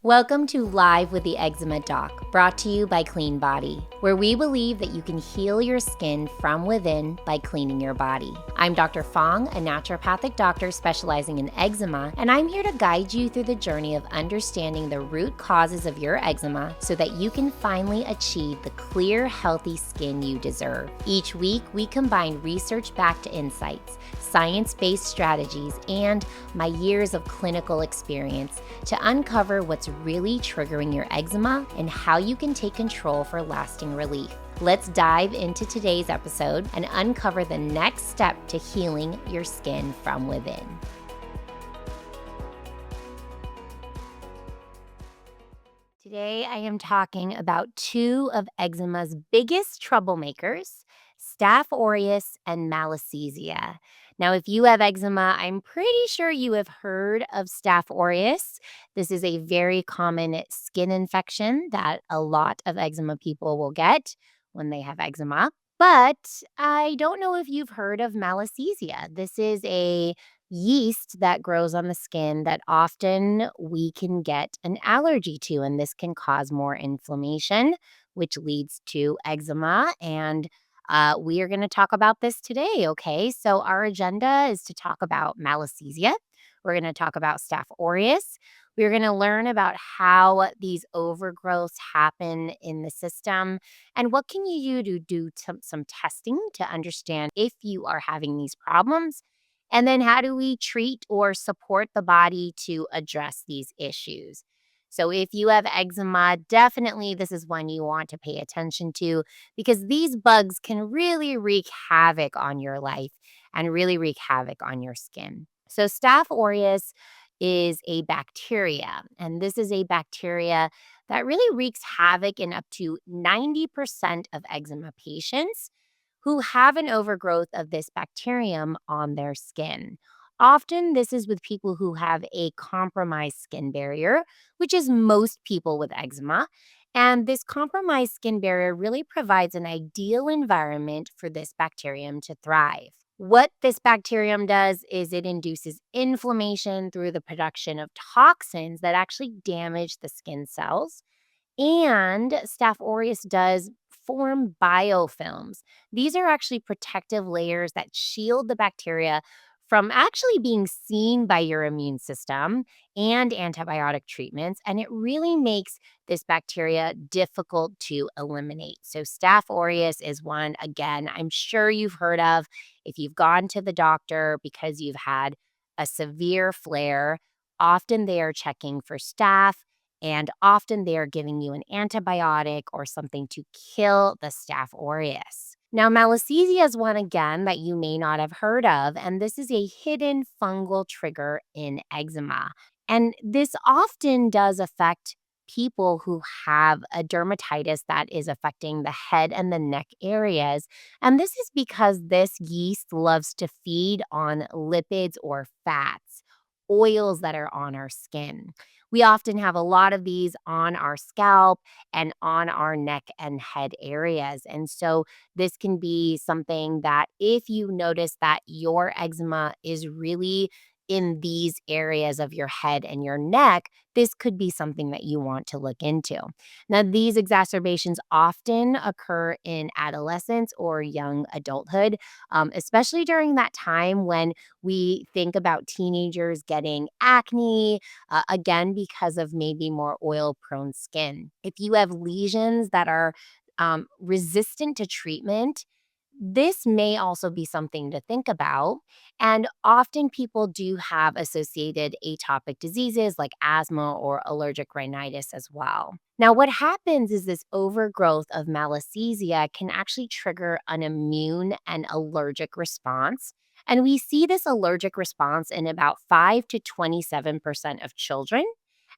Welcome to Live with the Eczema Doc, brought to you by Clean Body, where we believe that you can heal your skin from within by cleaning your body. I'm Dr. Fong, a naturopathic doctor specializing in eczema, and I'm here to guide you through the journey of understanding the root causes of your eczema so that you can finally achieve the clear, healthy skin you deserve. Each week, we combine research-backed insights, science-based strategies, and my years of clinical experience to uncover what's really triggering your eczema and how you can take control for lasting relief. Let's dive into today's episode and uncover the next step to healing your skin from within. Today, I am talking about two of eczema's biggest troublemakers, Staph aureus and Malassezia. Now, if you have eczema, I'm pretty sure you have heard of Staph aureus. This is a very common skin infection that a lot of eczema people will get when they have eczema. But I don't know if you've heard of Malassezia. This is a yeast that grows on the skin that often we can get an allergy to, and this can cause more inflammation, which leads to eczema. And we are going to talk about this today, okay? So, our agenda is to talk about Malassezia. We're going to talk about Staph aureus. We're going to learn about how these overgrowths happen in the system and what can you do some testing to understand if you are having these problems. And then how do we treat or support the body to address these issues? So if you have eczema, definitely this is one you want to pay attention to because these bugs can really wreak havoc on your life and really wreak havoc on your skin. So Staph aureus is a bacteria, and this is a bacteria that really wreaks havoc in up to 90% of eczema patients who have an overgrowth of this bacterium on their skin. Often, this is with people who have a compromised skin barrier, which is most people with eczema. And this compromised skin barrier really provides an ideal environment for this bacterium to thrive. What this bacterium does is it induces inflammation through the production of toxins that actually damage the skin cells. And Staph aureus does form biofilms. These are actually protective layers that shield the bacteria from actually being seen by your immune system and antibiotic treatments. And it really makes this bacteria difficult to eliminate. So, Staph aureus is one, again, I'm sure you've heard of if you've gone to the doctor because you've had a severe flare. Often they are checking for staph. And often they are giving you an antibiotic or something to kill the Staph aureus. Now, Malassezia is one again that you may not have heard of, and this is a hidden fungal trigger in eczema. And this often does affect people who have a dermatitis that is affecting the head and the neck areas. And this is because this yeast loves to feed on lipids or fats, oils that are on our skin. We often have a lot of these on our scalp and on our neck and head areas. And so this can be something that if you notice that your eczema is really in these areas of your head and your neck, this could be something that you want to look into. Now, these exacerbations often occur in adolescence or young adulthood, especially during that time when we think about teenagers getting acne, again, because of maybe more oil prone skin. If you have lesions that are resistant to treatment, this may also be something to think about. And often people do have associated atopic diseases like asthma or allergic rhinitis as well. Now, what happens is this overgrowth of Malassezia can actually trigger an immune and allergic response. And we see this allergic response in about 5 to 27% of children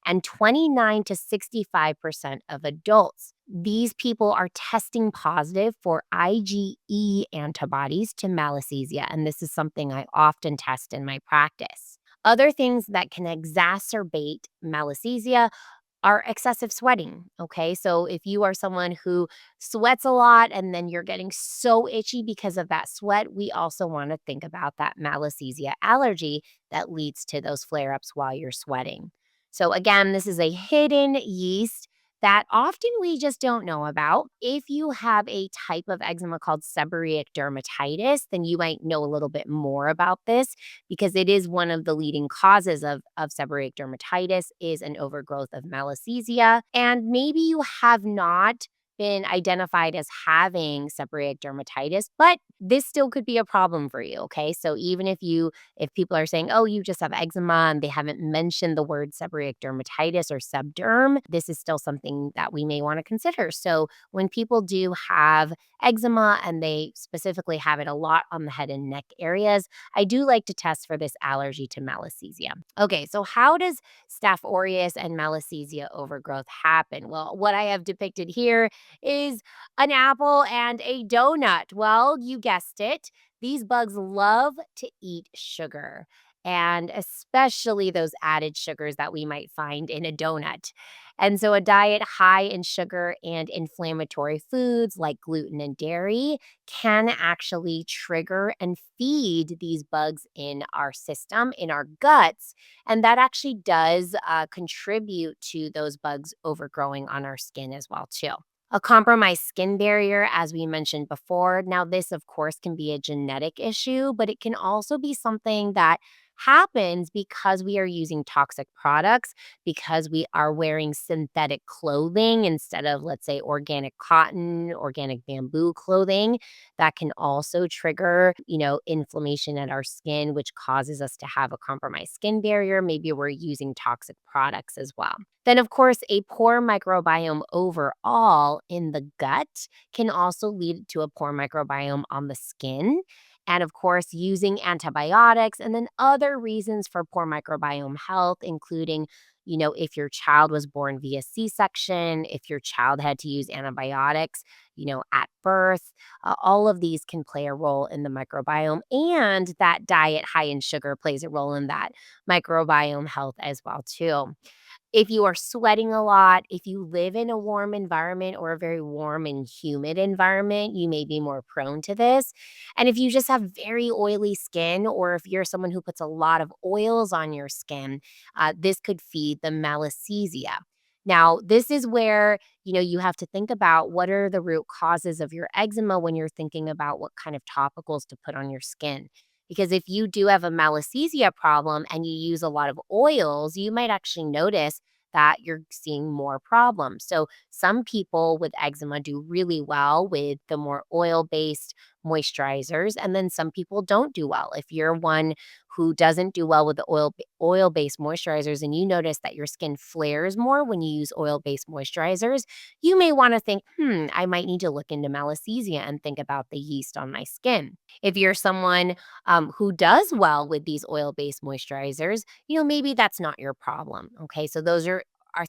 and 29 to 65% of adults. These people are testing positive for IgE antibodies to Malassezia, and this is something I often test in my practice. Other things that can exacerbate Malassezia are excessive sweating. Okay. So if you are someone who sweats a lot and then you're getting so itchy because of that sweat, we also want to think about that Malassezia allergy that leads to those flare ups while you're sweating. So, again, this is a hidden yeast that often we just don't know about. If you have a type of eczema called seborrheic dermatitis, then you might know a little bit more about this because it is one of the leading causes of seborrheic dermatitis is an overgrowth of Malassezia. And maybe you have not been identified as having seborrheic dermatitis, but this still could be a problem for you, okay? So even if people are saying, "Oh, you just have eczema," and they haven't mentioned the word seborrheic dermatitis or sebderm, this is still something that we may want to consider. So when people do have eczema and they specifically have it a lot on the head and neck areas, I do like to test for this allergy to Malassezia. Okay, so how does Staph aureus and Malassezia overgrowth happen? Well, what I have depicted here is an apple and a donut. Well, you guessed it. These bugs love to eat sugar, and especially those added sugars that we might find in a donut. And so, a diet high in sugar and inflammatory foods like gluten and dairy can actually trigger and feed these bugs in our system, in our guts. And that actually does contribute to those bugs overgrowing on our skin as well, too. A compromised skin barrier, as we mentioned before. Now, this, of course, can be a genetic issue, but it can also be something that happens because we are using toxic products, because we are wearing synthetic clothing instead of, let's say, organic cotton, organic bamboo clothing. That can also trigger, inflammation at our skin, which causes us to have a compromised skin barrier. Maybe we're using toxic products as well. Then, of course, a poor microbiome overall in the gut can also lead to a poor microbiome on the skin. And of course, using antibiotics and then other reasons for poor microbiome health, including, if your child was born via C section, if your child had to use antibiotics, at birth, all of these can play a role in the microbiome. And that diet high in sugar plays a role in that microbiome health as well, too. If you are sweating a lot, if you live in a warm environment or a very warm and humid environment, you may be more prone to this. And if you just have very oily skin, or if you're someone who puts a lot of oils on your skin, this could feed the Malassezia. Now, this is where, you have to think about what are the root causes of your eczema when you're thinking about what kind of topicals to put on your skin. Because if you do have a Malassezia problem and you use a lot of oils, you might actually notice that you're seeing more problems. So, some people with eczema do really well with the more oil based moisturizers, and then some people don't do well. If you're one who doesn't do well with the oil based moisturizers and you notice that your skin flares more when you use oil based moisturizers, you may want to think, I might need to look into Malassezia and think about the yeast on my skin. If you're someone who does well with these oil based moisturizers, maybe that's not your problem. Okay. So those are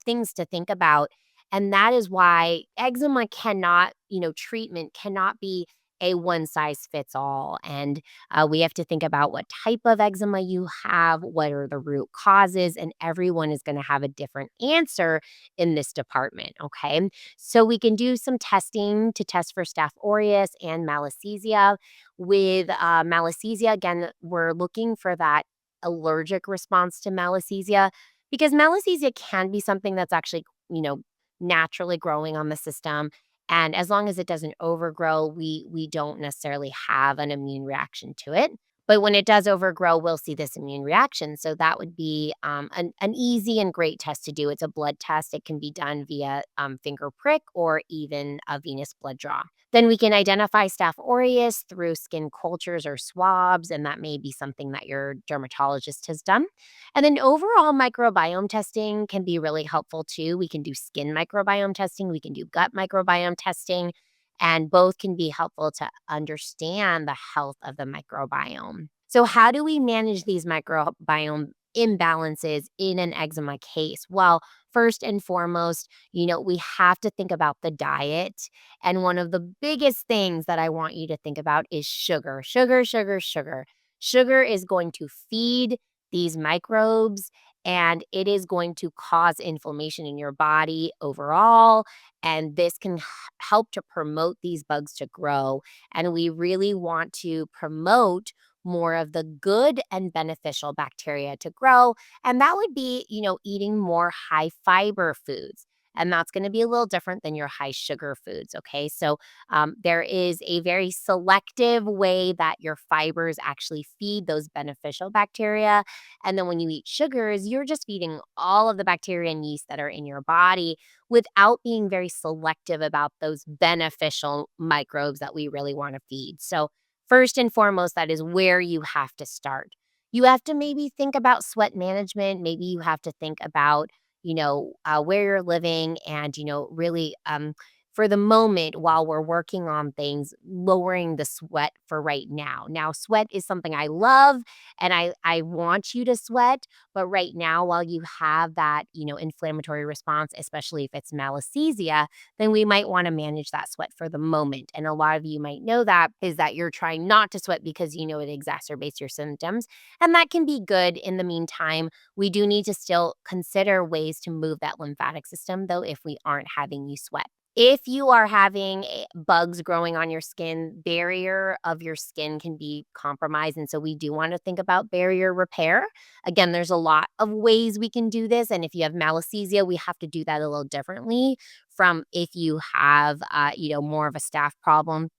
things to think about. And that is why eczema cannot, treatment cannot be a one size fits all. And we have to think about what type of eczema you have, what are the root causes, and everyone is going to have a different answer in this department. Okay. So we can do some testing to test for Staph aureus and Malassezia. With Malassezia, again, we're looking for that allergic response to Malassezia because Malassezia can be something that's actually, naturally growing on the system. And as long as it doesn't overgrow, we don't necessarily have an immune reaction to it. But when it does overgrow, we'll see this immune reaction. So that would be an easy and great test to do. It's a blood test. It can be done via finger prick or even a venous blood draw. Then we can identify Staph aureus through skin cultures or swabs, and that may be something that your dermatologist has done. And then overall microbiome testing can be really helpful too. We can do skin microbiome testing, we can do gut microbiome testing, and both can be helpful to understand the health of the microbiome. So, how do we manage these microbiome imbalances in an eczema case? Well, first and foremost, we have to think about the diet. And one of the biggest things that I want you to think about is sugar. Sugar, sugar, sugar. Sugar is going to feed these microbes and it is going to cause inflammation in your body overall. And this can help to promote these bugs to grow. And we really want to promote more of the good and beneficial bacteria to grow. And that would be, eating more high fiber foods. And that's going to be a little different than your high sugar foods. Okay. So there is a very selective way that your fibers actually feed those beneficial bacteria. And then when you eat sugars, you're just feeding all of the bacteria and yeast that are in your body without being very selective about those beneficial microbes that we really want to feed. So, first and foremost, that is where you have to start. You have to maybe think about sweat management. Maybe you have to think about, where you're living and, really for the moment while we're working on things, lowering the sweat for right now. Now, sweat is something I love and I want you to sweat. But right now, while you have that, inflammatory response, especially if it's Malassezia, then we might want to manage that sweat for the moment. And a lot of you might know that is that you're trying not to sweat because you know it exacerbates your symptoms. And that can be good in the meantime. We do need to still consider ways to move that lymphatic system, though, if we aren't having you sweat. If you are having bugs growing on your skin, barrier of your skin can be compromised. And so we do want to think about barrier repair. Again, there's a lot of ways we can do this. And if you have Malassezia, we have to do that a little differently from if you have, more of a staph problem.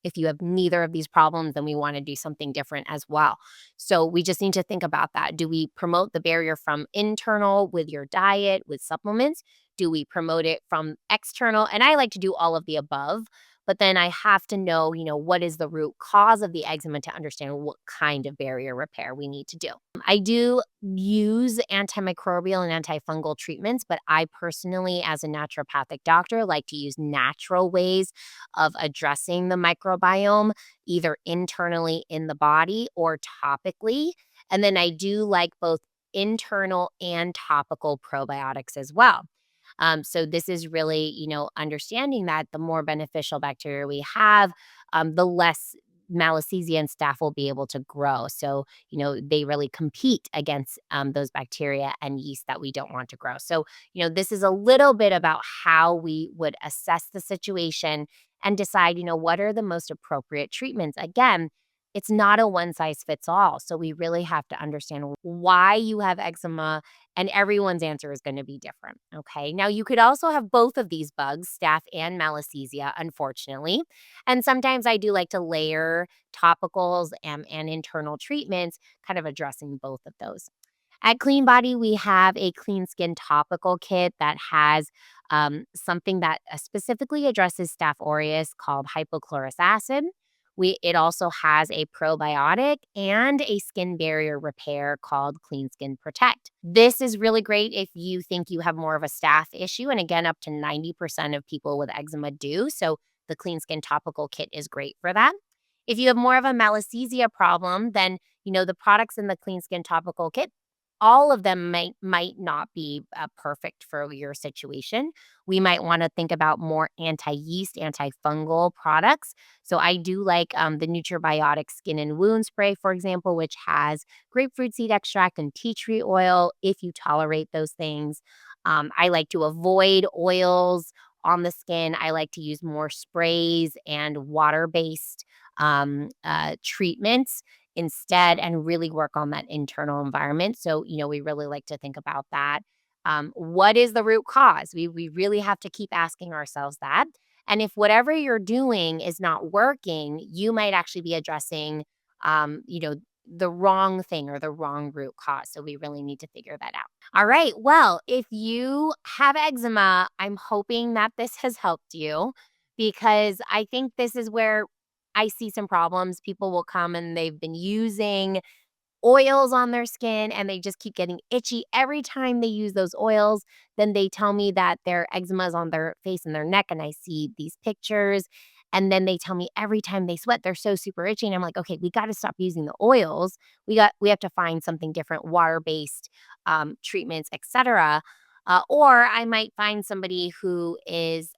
If you have neither of these problems, then we want to do something different as well. So we just need to think about that. Do we promote the barrier from internal with your diet, with supplements? Do we promote it from external? And I like to do all of the above, but then I have to know, what is the root cause of the eczema to understand what kind of barrier repair we need to do. I do use antimicrobial and antifungal treatments, but I personally, as a naturopathic doctor, like to use natural ways of addressing the microbiome, either internally in the body or topically. And then I do like both internal and topical probiotics as well. So this is really, understanding that the more beneficial bacteria we have, the less Malassezia and staph will be able to grow. So, they really compete against those bacteria and yeast that we don't want to grow. So, this is a little bit about how we would assess the situation and decide, what are the most appropriate treatments. Again, it's not a one size fits all. So we really have to understand why you have eczema, and everyone's answer is going to be different. Okay. Now, you could also have both of these bugs, staph and Malassezia, unfortunately. And sometimes I do like to layer topicals and internal treatments, kind of addressing both of those. At Clean Body, we have a clean skin topical kit that has something that specifically addresses Staph aureus called hypochlorous acid. It also has a probiotic and a skin barrier repair called Clean Skin Protect. This is really great if you think you have more of a staph issue. And again, up to 90% of people with eczema do. So the Clean Skin Topical Kit is great for that. If you have more of a Malassezia problem, then the products in the Clean Skin Topical Kit, all of them might not be perfect for your situation. We might want to think about more anti-yeast, antifungal products. So I do like the Nutribiotic Skin and Wound Spray, for example, which has grapefruit seed extract and tea tree oil if you tolerate those things. I like to avoid oils on the skin. I like to use more sprays and water-based treatments instead and really work on that internal environment. So, we really like to think about that. What is the root cause? We really have to keep asking ourselves that. And if whatever you're doing is not working, you might actually be addressing, the wrong thing or the wrong root cause. So we really need to figure that out. All right. Well, if you have eczema, I'm hoping that this has helped you because I think this is where I see some problems. People will come and they've been using oils on their skin and they just keep getting itchy every time they use those oils. Then they tell me that their eczema is on their face and their neck, and I see these pictures. And then they tell me every time they sweat, they're so super itchy. And I'm like, okay, we got to stop using the oils. We have to find something different, water-based treatments, etc. Or I might find somebody who is,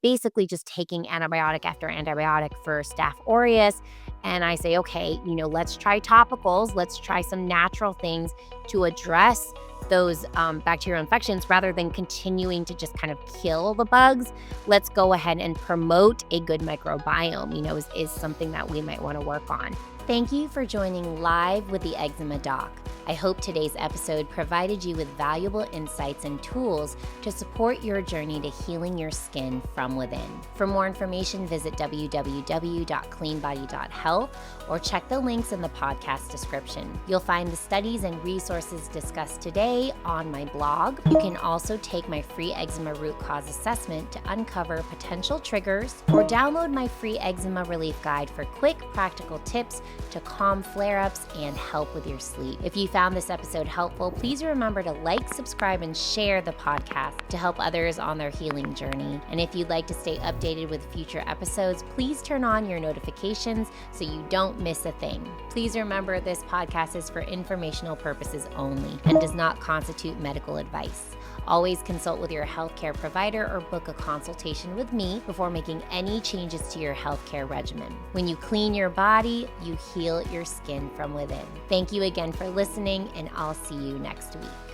basically just taking antibiotic after antibiotic for Staph aureus. And I say, okay, let's try topicals. Let's try some natural things to address those bacterial infections rather than continuing to just kind of kill the bugs. Let's go ahead and promote a good microbiome, is something that we might want to work on. Thank you for joining live with the Eczema Doc. I hope today's episode provided you with valuable insights and tools to support your journey to healing your skin from within. For more information, visit www.cleanbody.health or check the links in the podcast description. You'll find the studies and resources discussed today on my blog. You can also take my free eczema root cause assessment to uncover potential triggers, or download my free eczema relief guide for quick, practical tips to calm flare-ups and help with your sleep. If you found this episode helpful, please remember to like, subscribe, and share the podcast to help others on their healing journey. And if you'd like to stay updated with future episodes, please turn on your notifications so you don't miss a thing. Please remember this podcast is for informational purposes only and does not constitute medical advice. Always consult with your healthcare provider or book a consultation with me before making any changes to your healthcare regimen. When you clean your body, you heal your skin from within. Thank you again for listening, and I'll see you next week.